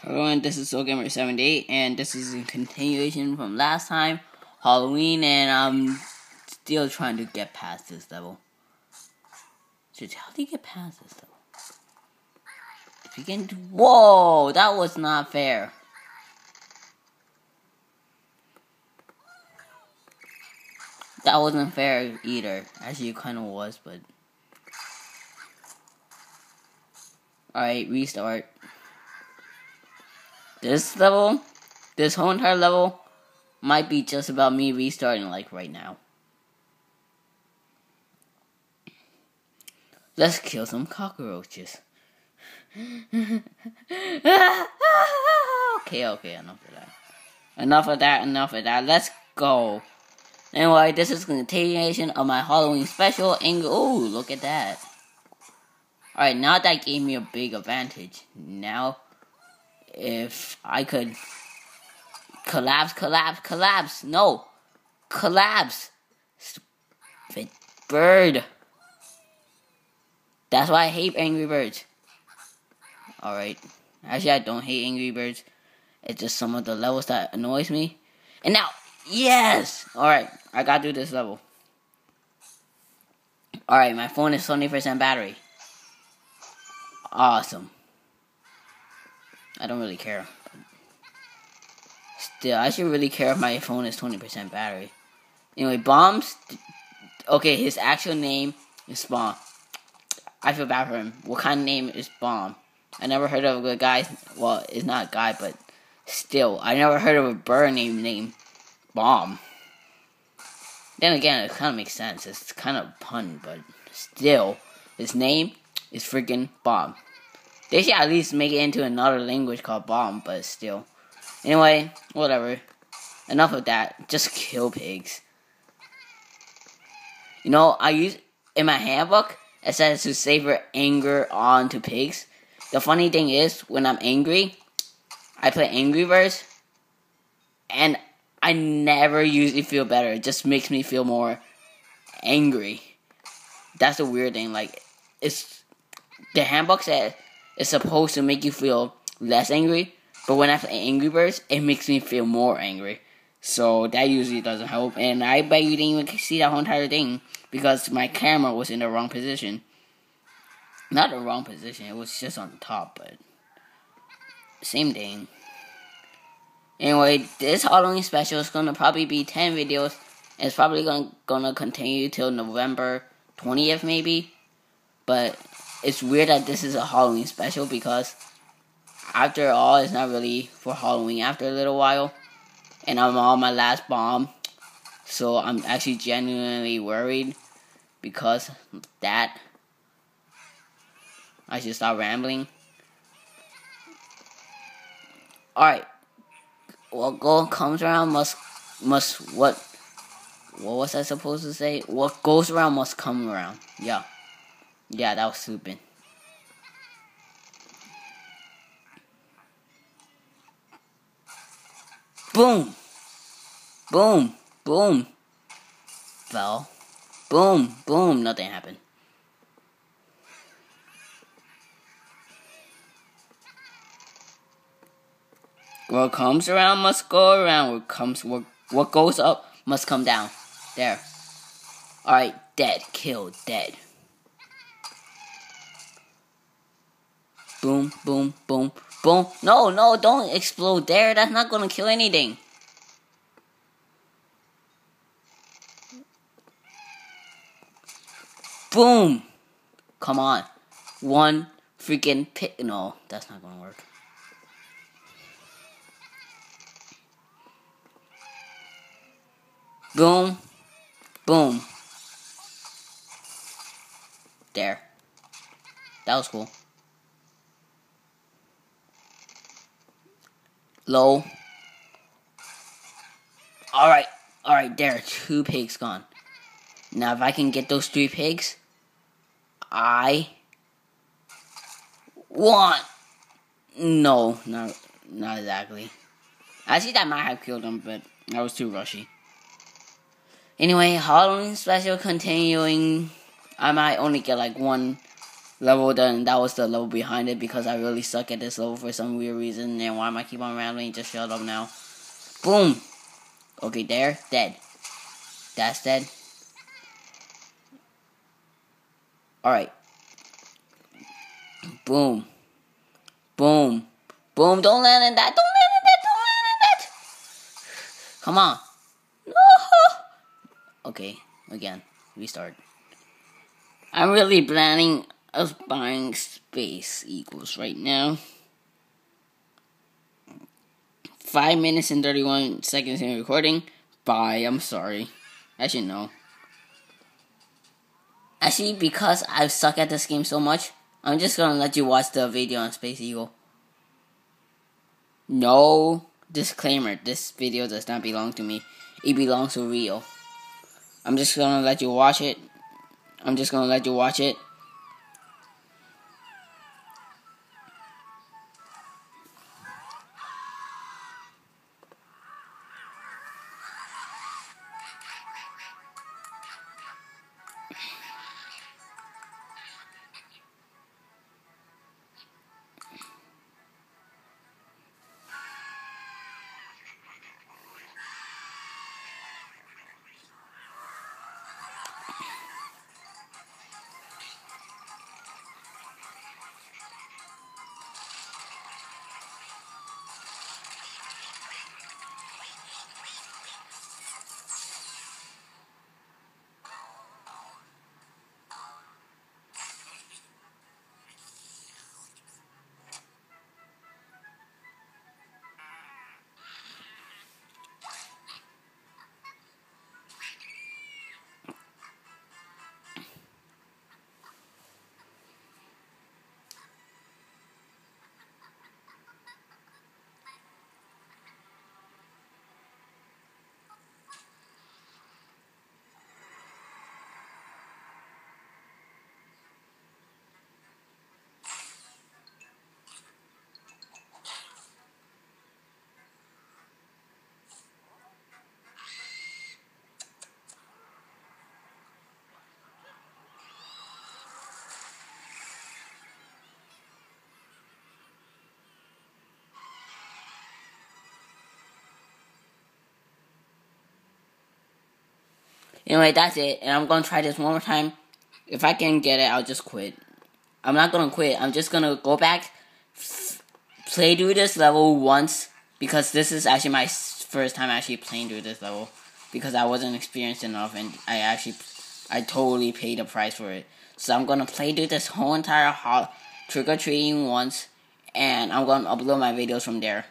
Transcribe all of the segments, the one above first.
Everyone, this is SoulGamer78, and this is a continuation from last time, Halloween, and I'm still trying to get past this level. So how do you get past this level? If you can do— whoa, that was not fair. That wasn't fair either. Actually, it kind of was, but... Alright, restart. This level, this whole entire level, might be just about me restarting like right now. Let's kill some cockroaches. Okay, enough of that. Let's go. Anyway, this is a continuation of my Halloween special. And oh, look at that. Alright, now that gave me a big advantage. Now, if I could collapse. No, collapse. Stupid bird. That's why I hate Angry Birds. Alright. Actually, I don't hate Angry Birds. It's just some of the levels that annoys me. And now, yes! Alright, I gotta do this level. Alright, my phone is 20% battery. Awesome. I don't really care. Still, I should really care if my phone is 20% battery. Anyway, bombs. Okay, his actual name is Bomb. I feel bad for him. What kind of name is Bomb? I never heard of a guy. Well, it's not a guy, but still, I never heard of a bird named Bomb. Then again, it kind of makes sense. It's kind of a pun, but still, his name is freaking Bomb. They should at least make it into another language called Bomb, but still. Anyway, whatever. Enough of that. Just kill pigs. You know, in my handbook, it says to savor anger on to pigs. The funny thing is, when I'm angry, I play Angry Birds, and I never usually feel better. It just makes me feel more angry. That's the weird thing. Like, the handbook said it's supposed to make you feel less angry, but when I play Angry Birds, it makes me feel more angry. So that usually doesn't help, and I bet you didn't even see that whole entire thing because my camera was in the wrong position. Not the wrong position, it was just on the top, but same thing. Anyway, this Halloween special is gonna probably be 10 videos, and it's probably gonna continue till November 20th maybe, but it's weird that this is a Halloween special because after all, it's not really for Halloween after a little while. And I'm on my last bomb. So I'm actually genuinely worried because of that. I should stop rambling. Alright. What comes around must what was I supposed to say? What goes around must come around. Yeah. Yeah, that was stupid. Boom! Boom! Boom! Fell. Boom! Boom! Nothing happened. What comes around must go around. What goes up must come down. There. Alright, dead. Killed. Dead. Boom, boom, boom, boom. No, don't explode there. That's not gonna kill anything. Boom. Come on. One freaking pit. No, that's not gonna work. Boom. Boom. There. That was cool. Low. Alright, there are 2 pigs gone. Now if I can get those 3 pigs, I want... No, not exactly. Actually, that might have killed them, but I was too rushy. Anyway, Halloween special continuing. I might only get like one level, then that was the level behind it because I really suck at this level for some weird reason. And why am I keep on rambling? Just shut up now. Boom. Okay, there, dead. That's dead. Alright. Boom. Boom. Boom. Don't land in that. Don't land in that. Don't land in that. Come on. No. Okay. Again. Restart. I'm really planning of buying Space Eagles right now. 5 minutes and 31 seconds in recording. Bye. I'm sorry. Actually, no. Actually, because I suck at this game so much, I'm just gonna let you watch the video on Space Eagle. No disclaimer, this video does not belong to me. It belongs to Rio. I'm just gonna let you watch it. Anyway, that's it. And I'm gonna try this one more time. If I can get it, I'll just quit. I'm not gonna quit. I'm just gonna go back, play through this level once, because this is actually my first time actually playing through this level, because I wasn't experienced enough, and I totally paid the price for it. So I'm gonna play through this whole entire trick-or-treating once, and I'm gonna upload my videos from there.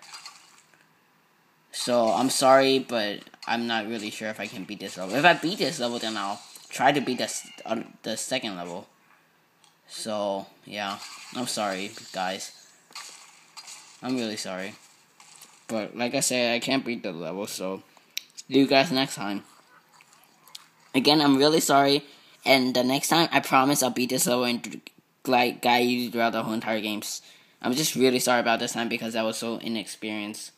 So I'm sorry, but I'm not really sure if I can beat this level. If I beat this level, then I'll try to beat the second level. So yeah, I'm sorry, guys. I'm really sorry. But like I said, I can't beat the level, so see you guys next time. Again, I'm really sorry, and the next time, I promise I'll beat this level and guide you throughout the whole entire games. I'm just really sorry about this time because I was so inexperienced.